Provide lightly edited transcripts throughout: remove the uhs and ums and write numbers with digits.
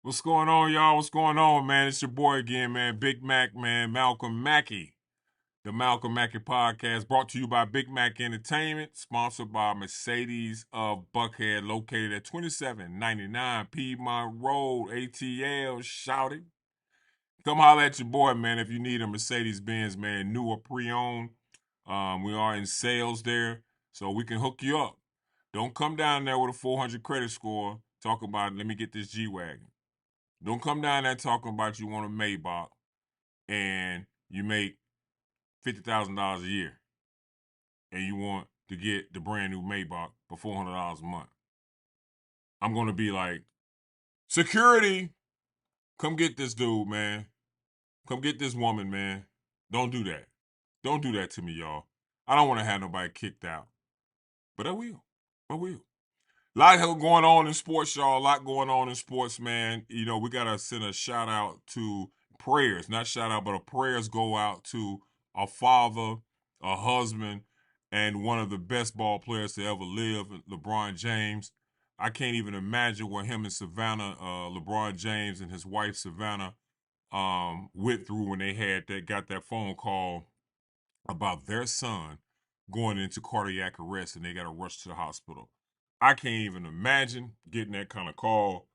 What's going on, y'all? What's going on, man? It's your boy again, man. Big Mac, man. Malcolm Mackey. The Malcolm Mackey podcast brought to you by Big Mac Entertainment, sponsored by Mercedes of Buckhead, located at 2799 Piedmont Road, ATL. Shouting. Come holler at your boy, man, if you need a Mercedes Benz, man, new or pre-owned. We are in sales there, so we can hook you up. Don't come down there with a 400 credit score talking about, let me get this G-Wagon. Don't come down there talking about you want a Maybach and you make $50,000 a year and you want to get the brand new Maybach for $400 a month. I'm going to be like, security, come get this dude, man. Come get this woman, man. Don't do that. Don't do that to me, y'all. I don't want to have nobody kicked out, but I will. I will. A lot going on in sports, y'all. A lot going on in sports, man. You know, we gotta send a shout out to prayers, not shout out, but a prayers go out to a father, a husband, and one of the best ball players to ever live, LeBron James. I can't even imagine what him and Savannah, LeBron James and his wife Savannah, went through when they got that phone call about their son going into cardiac arrest and they got to rush to the hospital. I can't even imagine getting that kind of call.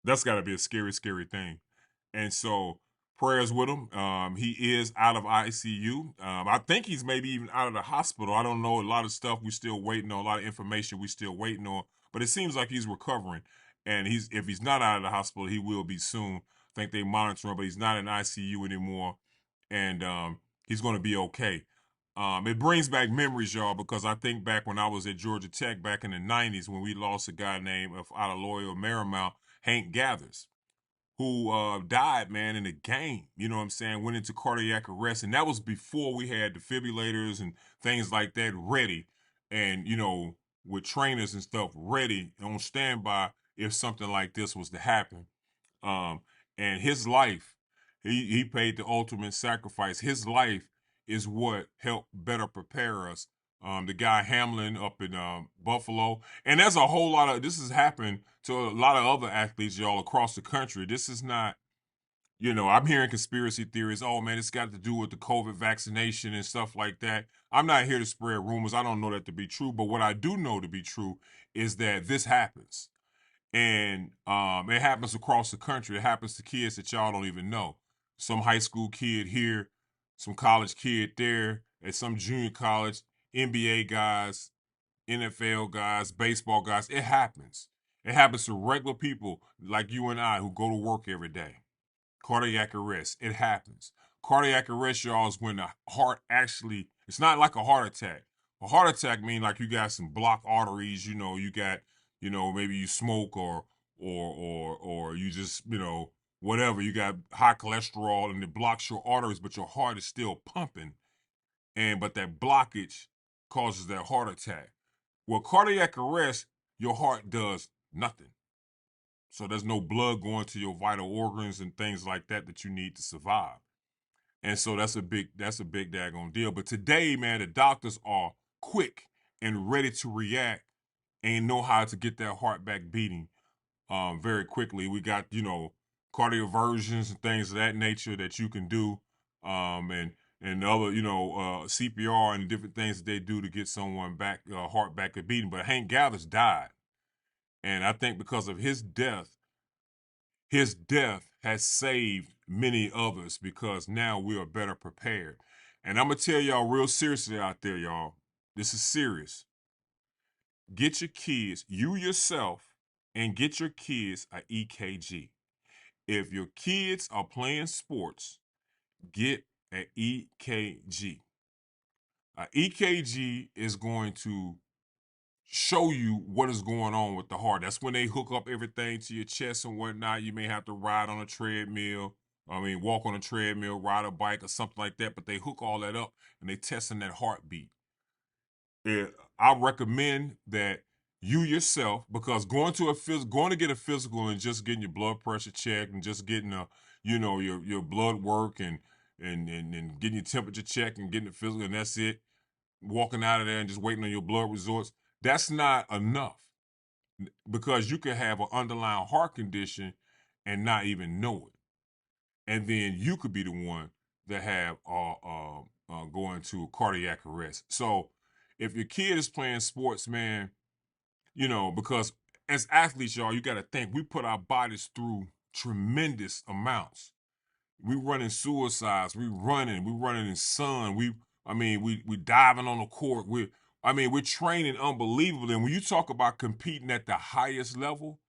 That's got to be a scary, scary thing. And so prayers with him. He is out of ICU. I think he's maybe even out of the hospital. I don't know. A lot of stuff we still waiting on. A lot of information we still waiting on. But it seems like he's recovering. And if he's not out of the hospital, he will be soon. I think they monitor him, but he's not in ICU anymore. And he's going to be okay. It brings back memories, y'all, because I think back when I was at Georgia Tech back in the 90s when we lost a guy named out of Loyola Marymount, Hank Gathers, who died, man, in a game. You know what I'm saying? Went into cardiac arrest. And that was before we had defibrillators and things like that ready. And, you know, with trainers and stuff ready on standby if something like this was to happen. Um, and his life, he paid the ultimate sacrifice. His life is what helped better prepare us. The guy Hamlin up in Buffalo, and there's a whole lot of this has happened to a lot of other athletes, y'all, across the country. This is not, you know, I'm hearing conspiracy theories. Oh man, it's got to do with the COVID vaccination and stuff like that. I'm not here to spread rumors. I don't know that to be true, but what I do know to be true is that this happens and it happens across the country. It happens to kids that y'all don't even know. Some high school kid here, some college kid there, at some junior college, NBA guys, NFL guys, baseball guys. It happens. It happens to regular people like you and I who go to work every day. Cardiac arrest. It happens. Cardiac arrest, y'all, is when the heart actually, it's not like a heart attack. A heart attack means like you got some blocked arteries, you know, you got, you know, maybe you smoke or you just, you know, whatever. You got high cholesterol and it blocks your arteries, but your heart is still pumping. But that blockage causes that heart attack. Well, cardiac arrest, your heart does nothing. So there's no blood going to your vital organs and things like that that you need to survive. And so that's a big daggone deal. But today, man, the doctors are quick and ready to react and know how to get that heart back beating very quickly. We got, you know, cardioversions and things of that nature that you can do. And other, you know, CPR and different things that they do to get someone back, heart back at beating. But Hank Gathers died. And I think because of his death has saved many others because now we are better prepared. And I'm going to tell y'all real seriously out there, y'all. This is serious. Get your kids, you yourself, and get your kids a EKG. If your kids are playing sports, get an EKG. An EKG is going to show you what is going on with the heart. That's when they hook up everything to your chest and whatnot. You may have to ride on a treadmill. I mean, walk on a treadmill, ride a bike or something like that. But they hook all that up and they testing that heartbeat. I recommend that you yourself, because going to get a physical and just getting your blood pressure checked and just getting you know, your blood work and getting your temperature checked and getting the physical and that's it. Walking out of there and just waiting on your blood results. That's not enough because you can have an underlying heart condition and not even know it. And then you could be the one that have go into cardiac arrest. So if your kid is playing sports, man, because as athletes, y'all, you got to think we put our bodies through tremendous amounts. We running suicides, we running in sun. We diving on the court. We're training unbelievably. And when you talk about competing at the highest level,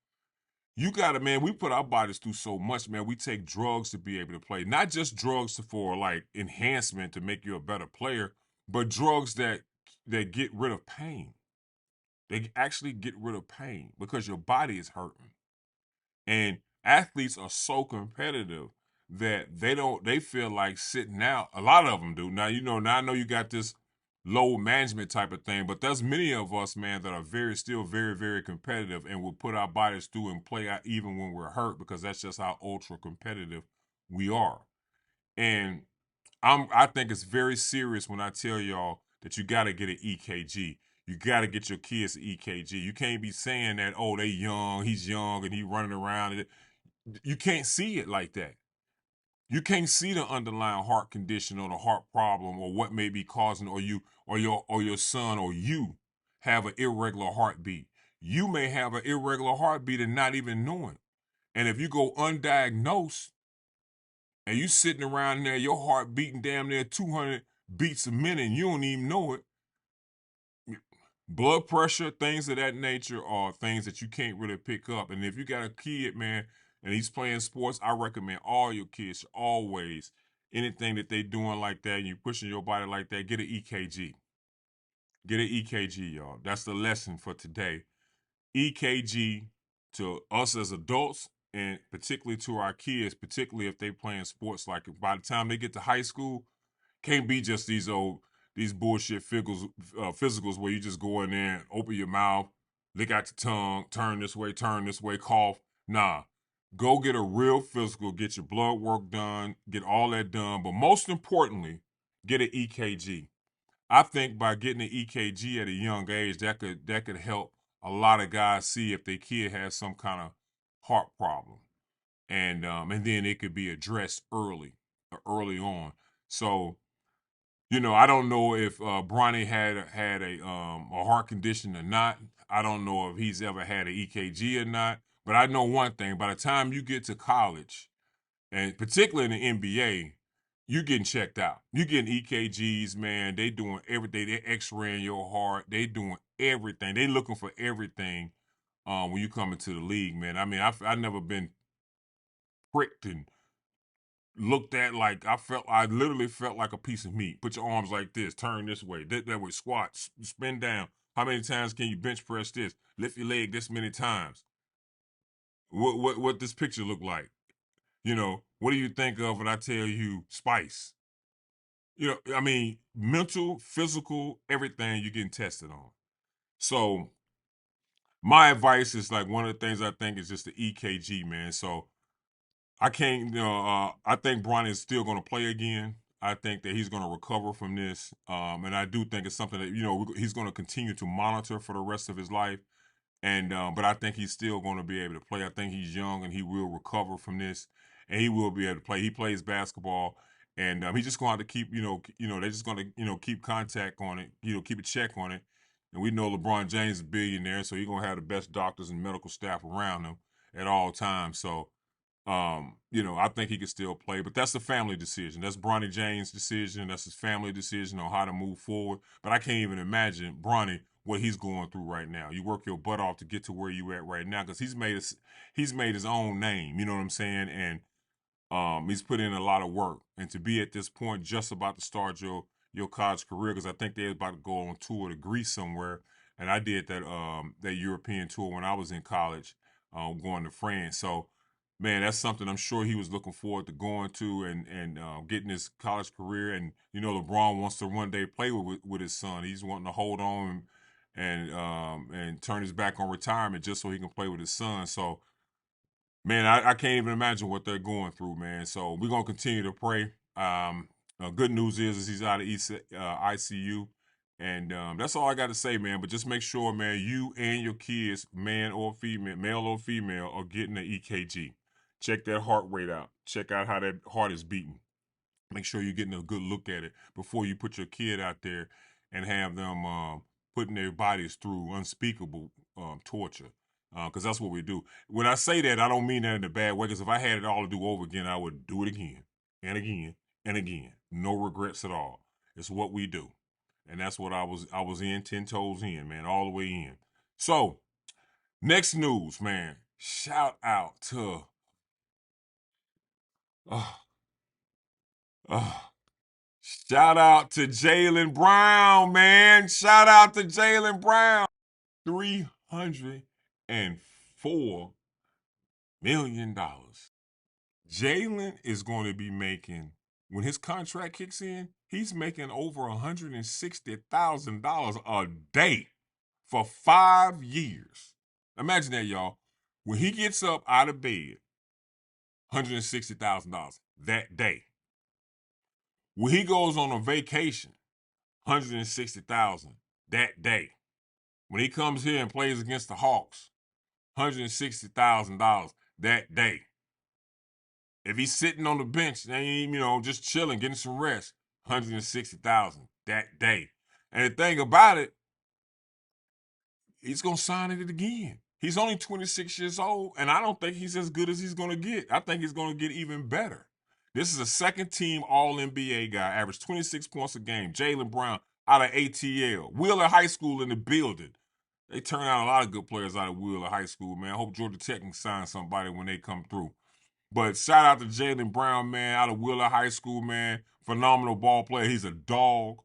you gotta, man, we put our bodies through so much, man. We take drugs to be able to play. Not just drugs for like enhancement to make you a better player, but drugs that get rid of pain. They actually get rid of pain because your body is hurting. And athletes are so competitive that they feel like sitting out. A lot of them do. Now I know you got this load management type of thing, but there's many of us, man, that are still very, very competitive and will put our bodies through and play out even when we're hurt because that's just how ultra competitive we are. And I think it's very serious when I tell y'all that you got to get an EKG. You got to get your kids an EKG. You can't be saying that, oh, he's young, and he running around. You can't see it like that. You can't see the underlying heart condition or the heart problem or what may be causing, or your son or you have an irregular heartbeat. You may have an irregular heartbeat and not even know it. And if you go undiagnosed and you sitting around there, your heart beating damn near 200 beats a minute and you don't even know it, blood pressure, things of that nature are things that you can't really pick up. And if you got a kid, man, and he's playing sports, I recommend all your kids should always, anything that they doing like that, and you pushing your body like that, get an EKG. Get an EKG, y'all. That's the lesson for today. EKG to us as adults, and particularly to our kids, particularly if they playing sports. Like by the time they get to high school, can't be just these bullshit physicals where you just go in there and open your mouth, lick out your tongue, turn this way, cough. Nah, go get a real physical, get your blood work done, get all that done. But most importantly, get an EKG. I think by getting an EKG at a young age, that could help a lot of guys see if their kid has some kind of heart problem, and then it could be addressed early on. So I don't know if Bronny had a heart condition or not. I don't know if he's ever had an EKG or not. But I know one thing: by the time you get to college, and particularly in the NBA, you're getting checked out. You're getting EKGs, man. They doing everything. They X-raying your heart. They doing everything. They looking for everything when you come into the league, man. I mean, I've never been pricked and looked at like I literally felt like a piece of meat. Put your arms like this, turn this way, that way, squat, spin down. How many times can you bench press this? Lift your leg this many times. What this picture look like? What do you think of when I tell you spice? I mean, mental, physical, everything you're getting tested on. So my advice is like one of the things I think is just the EKG, man. So I can't, I think Bronny is still going to play again. I think that he's going to recover from this. And I do think it's something that, he's going to continue to monitor for the rest of his life. But I think he's still going to be able to play. I think he's young and he will recover from this and he will be able to play. He plays basketball and he's just going to have to keep, they're just going to, keep contact on it, keep a check on it. And we know LeBron James is a billionaire, so he's going to have the best doctors and medical staff around him at all times. So, I think he could still play, but that's a family decision. That's Bronny James' decision. That's his family decision on how to move forward. But I can't even imagine Bronny what he's going through right now. You work your butt off to get to where you at right now because he's made his own name. You know what I'm saying? And he's put in a lot of work. And to be at this point, just about to start your college career, because I think they're about to go on tour to Greece somewhere. And I did that European tour when I was in college, going to France. So man, that's something I'm sure he was looking forward to going to and getting his college career. And LeBron wants to one day play with his son. He's wanting to hold on and turn his back on retirement just so he can play with his son. So, man, I can't even imagine what they're going through, man. So we're gonna continue to pray. Good news is he's out of ICU. And that's all I got to say, man. But just make sure, man, you and your kids, man or female, male or female, are getting the EKG. Check that heart rate out. Check out how that heart is beating. Make sure you're getting a good look at it before you put your kid out there and have them putting their bodies through unspeakable torture. Because that's what we do. When I say that, I don't mean that in a bad way. Because if I had it all to do over again, I would do it again and again and again. No regrets at all. It's what we do, and that's what I was in 10 toes in, man, all the way in. So next news, man. Shout out to uh, uh, shout out to Jaylen Brown, man. Shout out to Jaylen Brown. $304 million. Jaylen is going to be making, when his contract kicks in, he's making over $160,000 a day for 5 years. Imagine that, y'all. When he gets up out of bed, $160,000 that day. When he goes on a vacation, $160,000 that day. When he comes here and plays against the Hawks, $160,000 that day. If he's sitting on the bench and just chilling, getting some rest, $160,000 that day. And the thing about it, he's gonna sign it again. He's only 26 years old, and I don't think he's as good as he's gonna get. I think he's gonna get even better. This is a second team All NBA guy, averaged 26 points a game. Jaylen Brown out of ATL. Wheeler High School in the building. They turn out a lot of good players out of Wheeler High School, man. I hope Georgia Tech can sign somebody when they come through. But shout out to Jaylen Brown, man, out of Wheeler High School, man. Phenomenal ball player. He's a dog.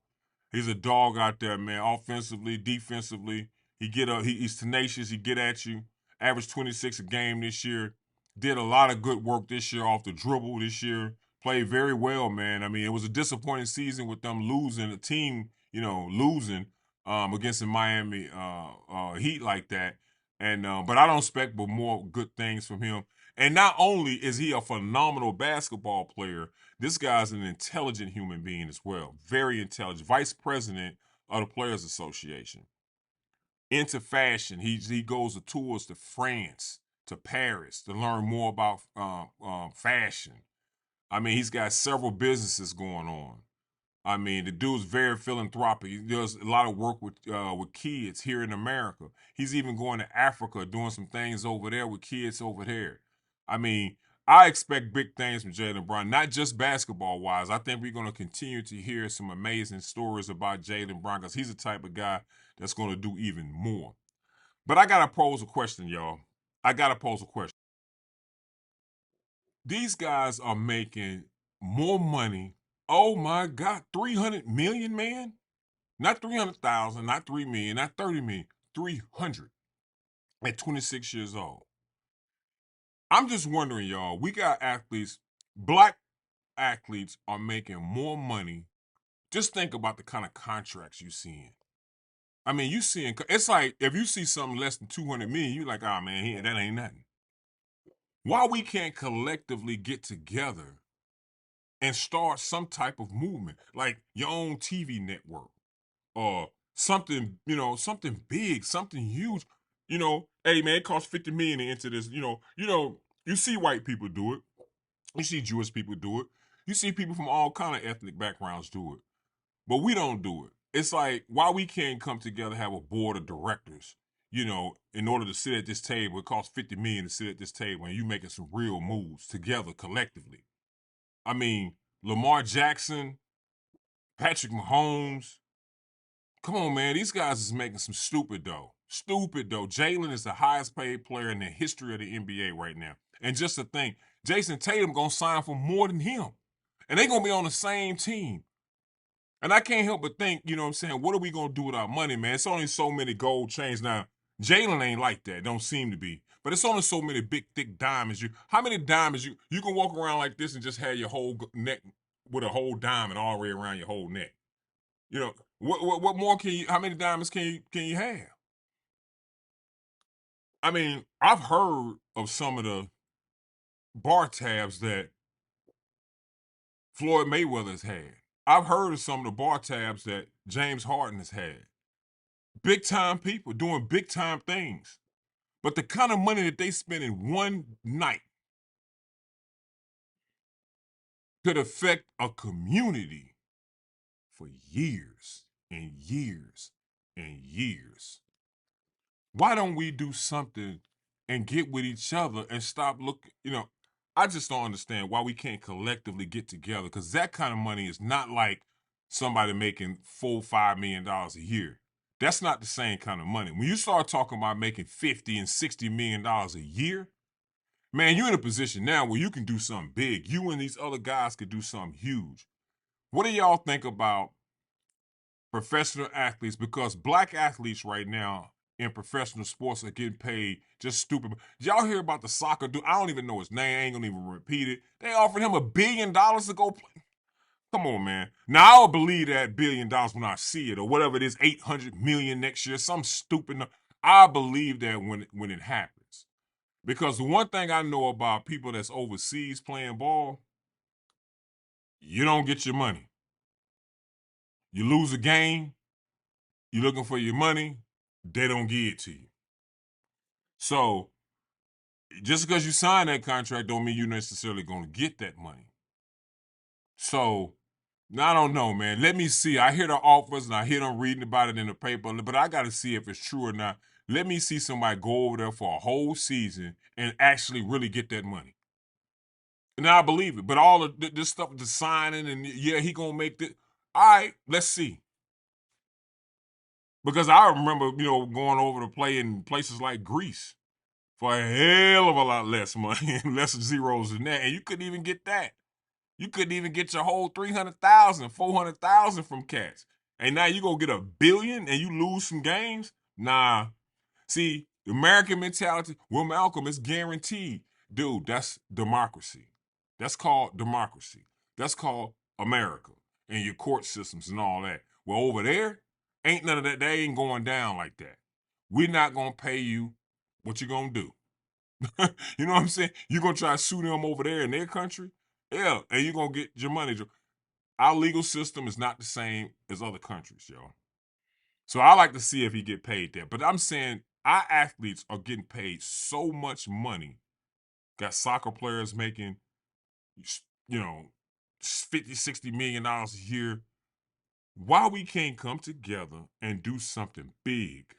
He's a dog out there, man. Offensively, defensively, he's tenacious. He get at you. Averaged 26 a game this year. Did a lot of good work this year off the dribble this year. Played very well, man. I mean, it was a disappointing season with them losing, the team, losing against the Miami Heat like that. And but I don't expect but more good things from him. And not only is he a phenomenal basketball player, this guy's an intelligent human being as well. Very intelligent. Vice president of the Players Association. Into fashion. He goes to tours to France, to Paris, to learn more about fashion. I mean, he's got several businesses going on. I mean, the dude's very philanthropic. He does a lot of work with kids here in America. He's even going to Africa, doing some things over there with kids over there. I mean, I expect big things from Jaylen Brown, not just basketball wise. I think we're going to continue to hear some amazing stories about Jaylen Brown because he's the type of guy that's going to do even more. But I got to pose a question, y'all. I got to pose a question. These guys are making more money. Oh my God, 300 million, man? Not 300,000, not 3 million, not 30 million, 300 at 26 years old. I'm just wondering, y'all, we got athletes, black athletes are making more money. Just think about the kind of contracts you seeing. I mean, you seeing, it's like if you see something less than 200 million, you like, oh man, that ain't nothing. Why we can't collectively get together and start some type of movement, like your own TV network or something, something big, something huge. Hey man, it costs 50 million to enter this. You see white people do it. You see Jewish people do it. You see people from all kind of ethnic backgrounds do it. But we don't do it. It's like why we can't come together, have a board of directors, in order to sit at this table. It costs 50 million to sit at this table and you making some real moves together collectively. I mean, Lamar Jackson, Patrick Mahomes. Come on, man. These guys is making some stupid dough. Stupid dough. Jaylen is the highest paid player in the history of the NBA right now. And just to think, Jason Tatum gonna sign for more than him. And they gonna be on the same team. And I can't help but think, what I'm saying, what are we gonna do with our money, man? It's only so many gold chains. Now, Jaylen ain't like that. Don't seem to be. But it's only so many big, thick diamonds. How many diamonds you can walk around like this and just have your whole neck with a whole diamond all the way around your whole neck? What more can you? How many diamonds can you have? I mean, I've heard of some of the bar tabs that Floyd Mayweather has had. I've heard of some of the bar tabs that James Harden has had. Big time people doing big time things, but the kind of money that they spend in one night could affect a community for years and years and years. Why don't we do something and get with each other and stop looking, I just don't understand why we can't collectively get together, because that kind of money is not like somebody making $4-5 million a year. That's not the same kind of money. When you start talking about making $50 and $60 million a year, man, you're in a position now where you can do something big. You and these other guys could do something huge. What do y'all think about professional athletes? Because black athletes right now in professional sports are getting paid just stupid. Did y'all hear about the soccer dude? I don't even know his name. I ain't gonna even repeat it. They offered him $1 billion to go play. Come on, man. Now I'll believe that $1 billion when I see it, or whatever it is, 800 million next year, some stupid. I believe that when it happens, because the one thing I know about people that's overseas playing ball, you don't get your money. You lose a game, you're looking for your money, they don't give it to you. So just because you sign that contract don't mean you're necessarily going to get that money. So I don't know, man. Let me see. I hear the offers and I hear them reading about it in the paper, but I got to see if it's true or not. Let me see somebody go over there for a whole season and actually really get that money. And I believe it. But all of this stuff, the signing, and yeah, he going to make this. All right, let's see. Because I remember, going over to play in places like Greece for a hell of a lot less money and less zeros than that. And you couldn't even get that. You couldn't even get your whole 300,000, 400,000 from cats. And now you gonna get $1 billion and you lose some games? Nah. See, the American mentality, well, Malcolm, it's guaranteed. Dude, that's democracy. That's called democracy. That's called America and your court systems and all that. Well, over there, ain't none of that. They ain't going down like that. We're not gonna pay you. What you gonna do? You know what I'm saying? You gonna try to sue them over there in their country? Yeah, and you're gonna get your money. Our legal system is not the same as other countries, yo. So I like to see if he get paid there. But I'm saying our athletes are getting paid so much money. Got soccer players making, 50, $60 million a year. Why we can't come together and do something big?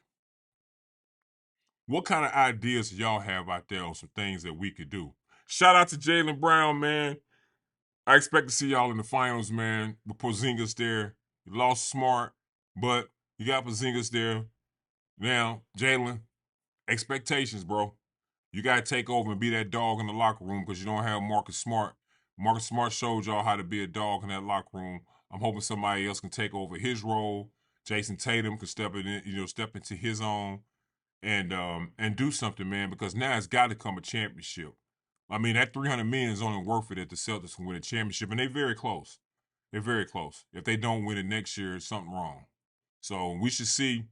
What kind of ideas y'all have out there on some things that we could do? Shout out to Jaylen Brown, man. I expect to see y'all in the finals, man. With Porzingis there. You lost Smart, but you got Porzingis there. Now, Jaylen, expectations, bro. You got to take over and be that dog in the locker room because you don't have Marcus Smart. Marcus Smart showed y'all how to be a dog in that locker room. I'm hoping somebody else can take over his role. Jason Tatum can step into his own and do something, man, because now it's got to come a championship. I mean, that $300 million is only worth it if the Celtics can win a championship, and they're very close. They're very close. If they don't win it next year, it's something wrong. So we should see.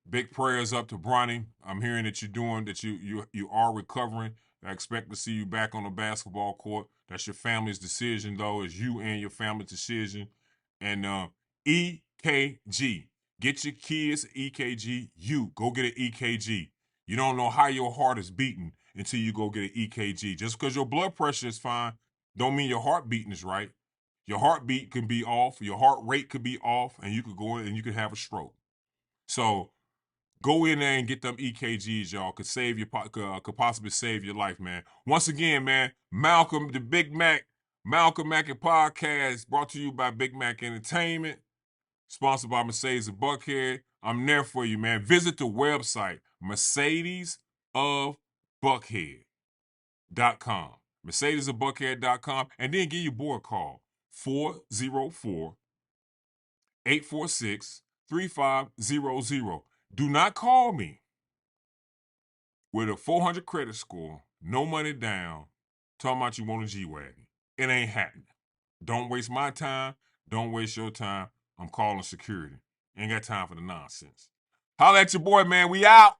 Big prayers up to Bronny. I'm hearing that you are recovering. I expect to see you back on the basketball court. That's your family's decision, though. It's you and your family's decision. And EKG. Get your kids EKG. You go get an EKG. You don't know how your heart is beating until you go get an EKG. Just because your blood pressure is fine, don't mean your heart beating is right. Your heartbeat can be off, your heart rate could be off, and you could go in and you could have a stroke. So go in there and get them EKGs, y'all. Could possibly save your life, man. Once again, man, Malcolm, the Big Mac, Malcolm Mackey podcast, brought to you by Big Mac Entertainment, sponsored by Mercedes of Buckhead. I'm there for you, man. Visit the website, mercedesofbuckhead.com. mercedesofbuckhead.com, and then give your boy a call, 404 846 3500. Do not call me with a 400 credit score, no money down, talking about you want a G-Wagon. It ain't happening. Don't waste my time. Don't waste your time. I'm calling security. Ain't got time for the nonsense. Holla at your boy, man. We out.